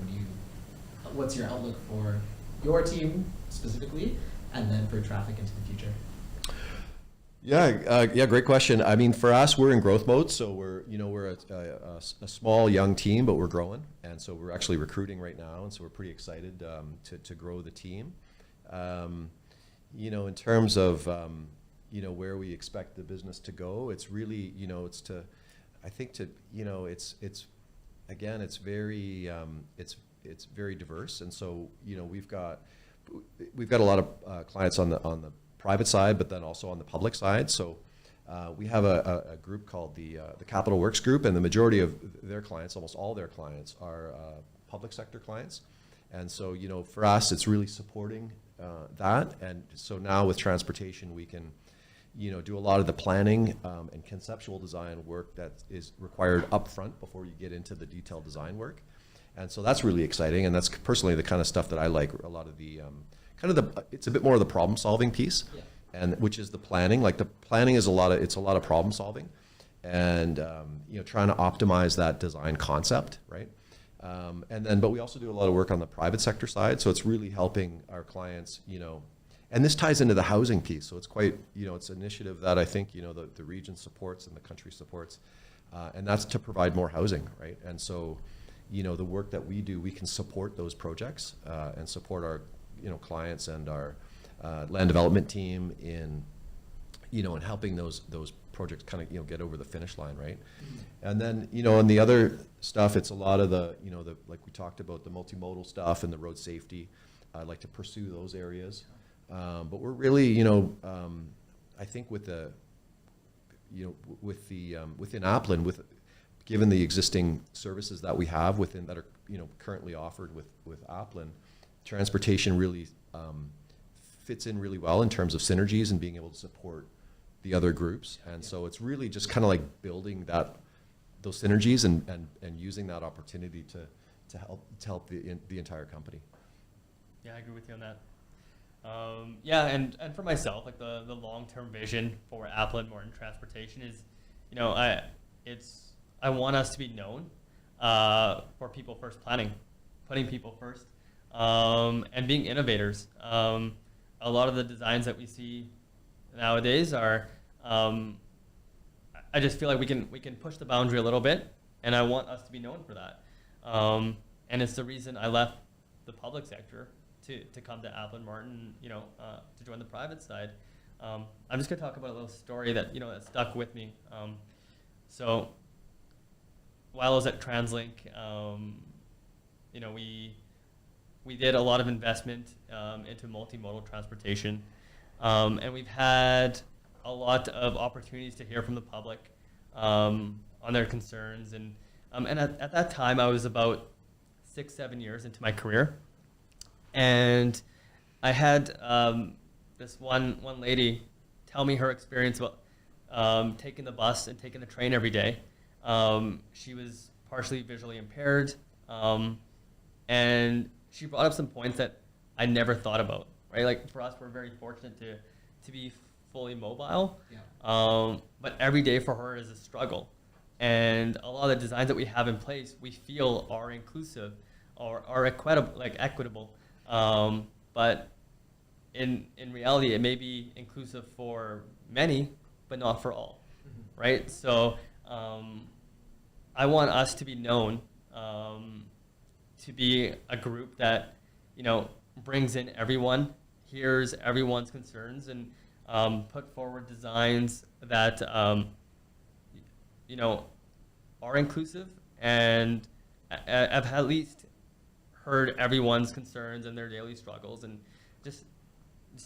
What's your outlook for your team specifically, and then for traffic into the future? Yeah, great question. I mean, for us, we're in growth mode, so we're a small, young team, but we're growing, and so we're actually recruiting right now, and so we're pretty excited to grow the team. In terms of where we expect the business to go, it's really it's very diverse, and so we've got a lot of clients on the private side, but then also on the public side. So we have a group called the Capital Works Group, and the majority of their clients, almost all their clients, are public sector clients. And so for us, it's really supporting that. And so now with transportation, we can do a lot of the planning and conceptual design work that is required upfront before you get into the detailed design work. And so that's really exciting, and that's personally the kind of stuff that I like. A lot of the it's a bit more of the problem solving piece, and which is the planning. Like the planning is a lot of problem solving, and trying to optimize that design concept, right? But we also do a lot of work on the private sector side, so it's really helping our clients, and this ties into the housing piece. So it's quite, it's an initiative that I think the region supports and the country supports, and that's to provide more housing, right? And so the work that we do, we can support those projects and support our clients and our land development team in in helping those projects kind of get over the finish line, right? And then on the other stuff, it's a lot of the like we talked about, the multimodal stuff and the road safety. I'd like to pursue those areas, but we're really I think with the within Aplin, given the existing services that we have that are currently offered with Aplin, transportation really fits in really well in terms of synergies and being able to support the other groups. And so it's really just kind of like building those synergies and using that opportunity to help the entire company. Yeah, I agree with you on that. And for myself, like the long-term vision for Aplin Martin Transportation is, I want us to be known for people first planning, putting people first, and being innovators. A lot of the designs that we see nowadays are, I just feel like we can push the boundary a little bit, and I want us to be known for that. And it's the reason I left the public sector to come to Aplin Martin, to join the private side. I'm just gonna talk about a little story that that stuck with me. So while I was at TransLink, we did a lot of investment into multimodal transportation, and we've had a lot of opportunities to hear from the public on their concerns. And at that time, I was about 6-7 years into my career, and I had this one lady tell me her experience taking the bus and taking the train every day. She was partially visually impaired, and she brought up some points that I never thought about, right? Like for us, we're very fortunate to be fully mobile, but every day for her is a struggle. And a lot of the designs that we have in place, we feel are inclusive or are equitable. But in reality, it may be inclusive for many, but not for all, right? So I want us to be known to be a group that, brings in everyone, hears everyone's concerns, and put forward designs that are inclusive and have at least heard everyone's concerns and their daily struggles, and just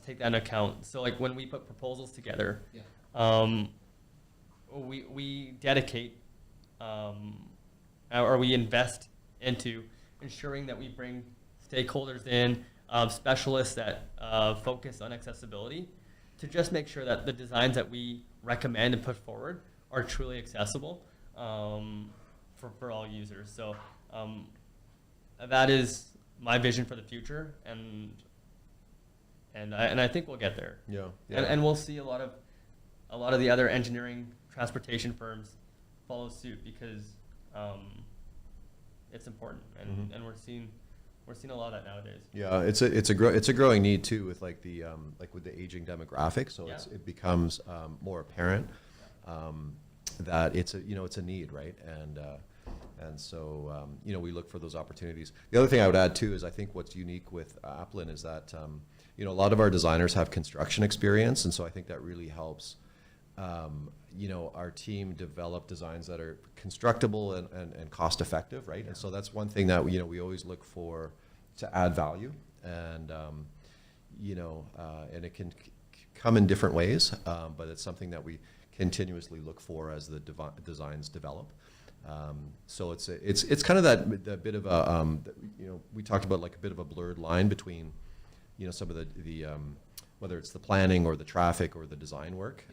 take that into account. So like when we put proposals together, we dedicate or we invest into ensuring that we bring stakeholders in, specialists that focus on accessibility, to just make sure that the designs that we recommend and put forward are truly accessible for all users. So that is my vision for the future, and I think we'll get there. Yeah. And we'll see a lot of the other engineering transportation firms follow suit, because it's important, and we're seeing a lot of that nowadays. Yeah, it's a growing need too, with like the with the aging demographic. So it becomes more apparent that it's a need, right? And so we look for those opportunities. The other thing I would add too is I think what's unique with Aplin is that a lot of our designers have construction experience, and so I think that really helps our team develop designs that are constructible and cost effective, right? And so that's one thing that we always look for to add value, and and it can come in different ways, but it's something that we continuously look for as the designs develop. So it's kind of that bit of a we talked about like a bit of a blurred line between some of the whether it's the planning or the traffic or the design work.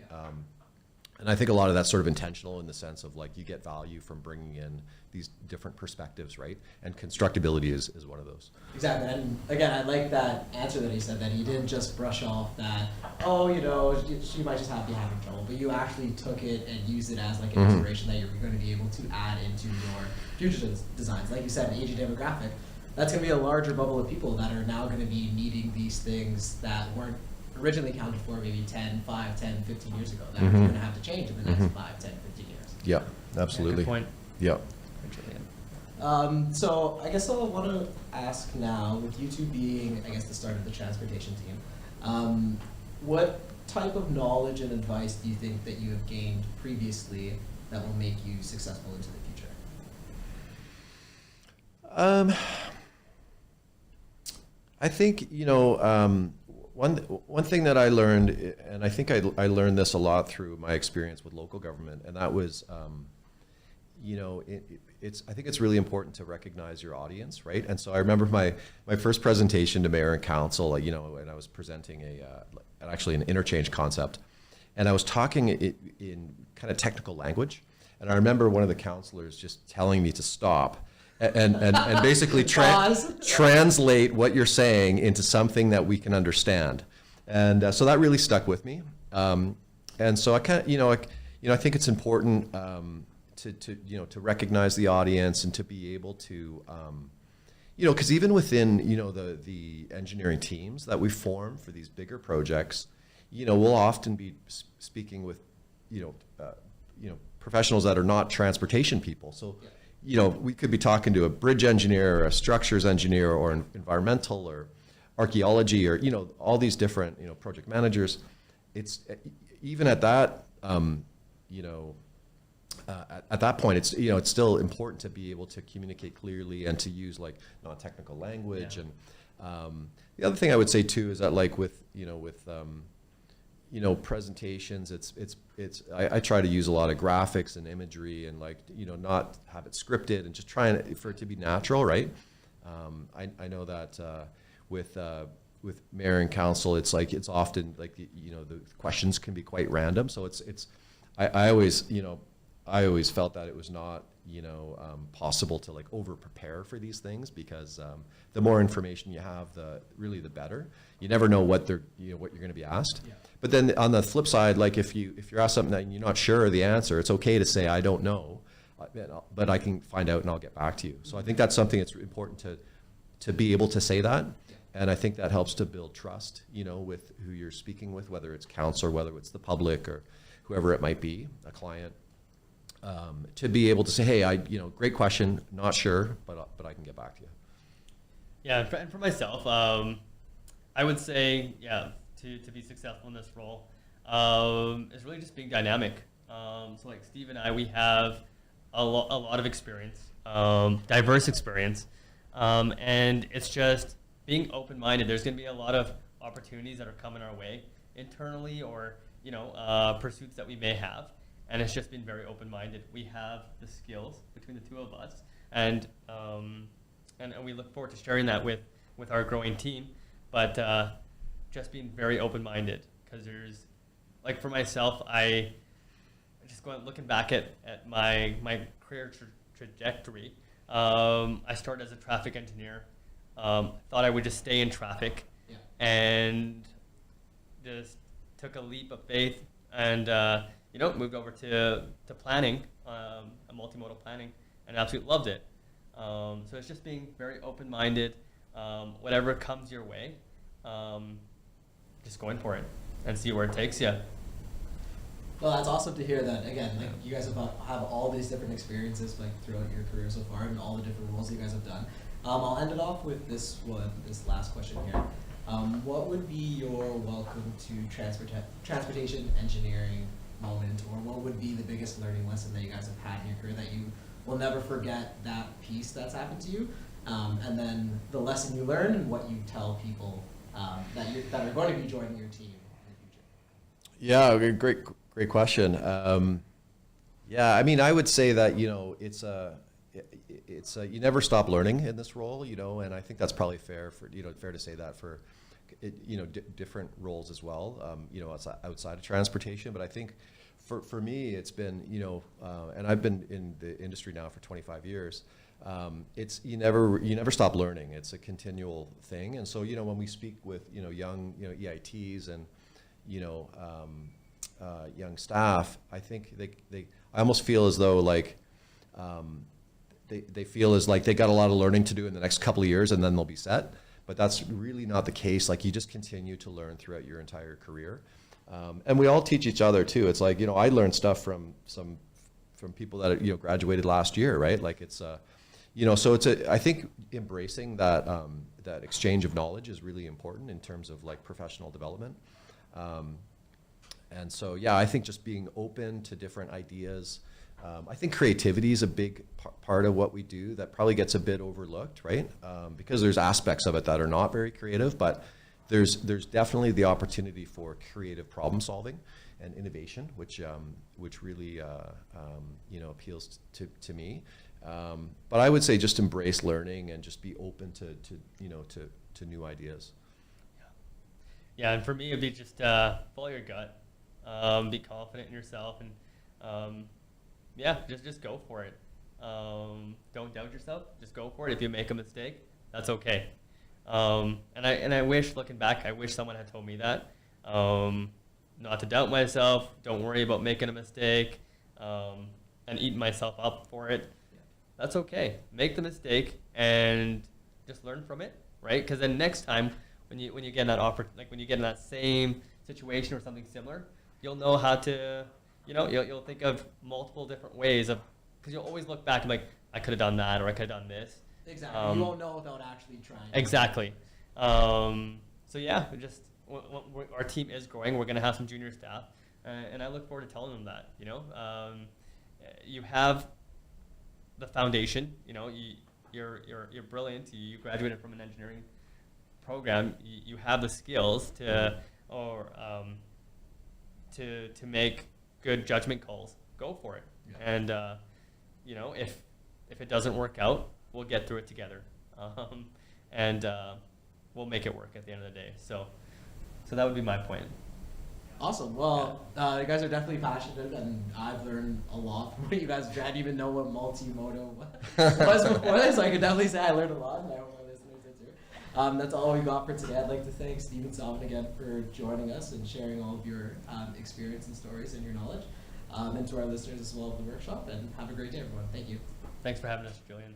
And I think a lot of that's sort of intentional in the sense of like you get value from bringing in these different perspectives, right? And constructability is one of those. Exactly. And again, I like that answer that he said, that he didn't just brush off that, she might just be having trouble, but you actually took it and used it as like an inspiration that you're going to be able to add into your future designs. Like you said, an aging demographic, that's going to be a larger bubble of people that are now going to be needing these things that weren't originally accounted for maybe 5, 10, 15 years ago, that are going to have to change in the next 5, 10, 15 years. Yeah, absolutely. Good point. Yeah. So I guess I want to ask now, with you two being, I guess, the start of the transportation team, what type of knowledge and advice do you think that you have gained previously that will make you successful into the future? I think, one thing that I learned, and I think I learned this a lot through my experience with local government, and that was, I think it's really important to recognize your audience, right? And so I remember my first presentation to mayor and council, and I was presenting actually an interchange concept, and I was talking in kind of technical language, and I remember one of the councilors just telling me to stop and basically translate what you're saying into something that we can understand, and so that really stuck with me. And so I I think it's important to recognize the audience and to be able to because even within the engineering teams that we form for these bigger projects, we'll often be speaking with professionals that are not transportation people. So. We could be talking to a bridge engineer or a structures engineer or an environmental or archaeology or, all these different, project managers. It's even at that, at that point, it's still important to be able to communicate clearly and to use like non-technical language. Yeah. And the other thing I would say too is that like with presentations, I try to use a lot of graphics and imagery and not have it scripted and just trying for it to be natural, right? I know that with mayor and council, it's often like the questions can be quite random, so I always, I always felt that it was not, possible to like over prepare for these things, because the more information you have, the better. You never know what what you're going to be asked. Yeah. But then on the flip side, like if you're asked something that you're not sure of the answer, it's okay to say I don't know, but I can find out and I'll get back to you. So I think that's something that's important to be able to say that. And I think that helps to build trust, with who you're speaking with, whether it's counsel or whether it's the public or whoever it might be, a client, to be able to say, hey, great question, not sure, but I can get back to you. Yeah, and for myself, I would say, to be successful in this role, is really just being dynamic. So like Steve and I, we have a lot of experience, diverse experience, and it's just being open-minded. There's going to be a lot of opportunities that are coming our way internally, or pursuits that we may have, and it's just been very open-minded. We have the skills between the two of us, and we look forward to sharing that with our growing team. But just being very open-minded, because there's, like for myself, I just looking back at my career trajectory. I started as a traffic engineer. Thought I would just stay in traffic, and just took a leap of faith, and moved over to planning, multimodal planning, and absolutely loved it. So it's just being very open-minded. Whatever comes your way, just going for it and see where it takes you. Well, that's awesome to hear that. Again, like you guys have all these different experiences like throughout your career so far, and all the different roles that you guys have done. I'll end it off with this last question here. What would be your welcome to transportation engineering moment, or what would be the biggest learning lesson that you guys have had in your career that you will never forget, that piece that's happened to you, and then the lesson you learned and what you tell people that are going to be joining your team in the future? Yeah, great question. I mean, I would say that it's you never stop learning in this role, and I think that's probably fair to say that for different roles as well, outside of transportation. But I think for me, it's been, and I've been in the industry now for 25 years. It's you never stop learning. It's a continual thing. And so when we speak with young EITs and young staff, I think I almost feel as though like they feel as like they got a lot of learning to do in the next couple of years and then they'll be set. But that's really not the case. Like you just continue to learn throughout your entire career. And we all teach each other too. It's like, I learned stuff from people that graduated last year, right? Like it's so I think embracing that that exchange of knowledge is really important in terms of like professional development. And so I think just being open to different ideas. I think creativity is a big part of what we do that probably gets a bit overlooked, right? Because there's aspects of it that are not very creative, but there's definitely the opportunity for creative problem solving and innovation, which really appeals to me. But I would say just embrace learning and just be open to new ideas. Yeah, and for me, it'd be just follow your gut, be confident in yourself, and just go for it. Don't doubt yourself. Just go for it. If you make a mistake, that's okay. And I wish, looking back, I wish someone had told me that. Not to doubt myself. Don't worry about making a mistake, and eating myself up for it. That's okay. Make the mistake and just learn from it, right? Because then next time, when you get in that when you get in that same situation or something similar, you'll know how to, you'll think of multiple different ways of, because you'll always look back and like, I could have done that or I could have done this. Exactly. You won't know without actually trying. Exactly. Just our team is growing. We're going to have some junior staff, and I look forward to telling them that. You have the foundation. You're brilliant. You graduated from an engineering program. You have the skills to make good judgment calls. Go for it. Yeah. And if it doesn't work out, we'll get through it together, and we'll make it work at the end of the day. So that would be my point. Awesome. Well, you guys are definitely passionate, and I've learned a lot from what you guys. I didn't even know what multimodal was before this, so I can definitely say I learned a lot, and I hope my listeners did too. That's all we got for today. I'd like to thank Steve and Saavin again for joining us and sharing all of your experience and stories and your knowledge, and to our listeners as well of the workshop. And have a great day, everyone. Thank you. Thanks for having us, Julian.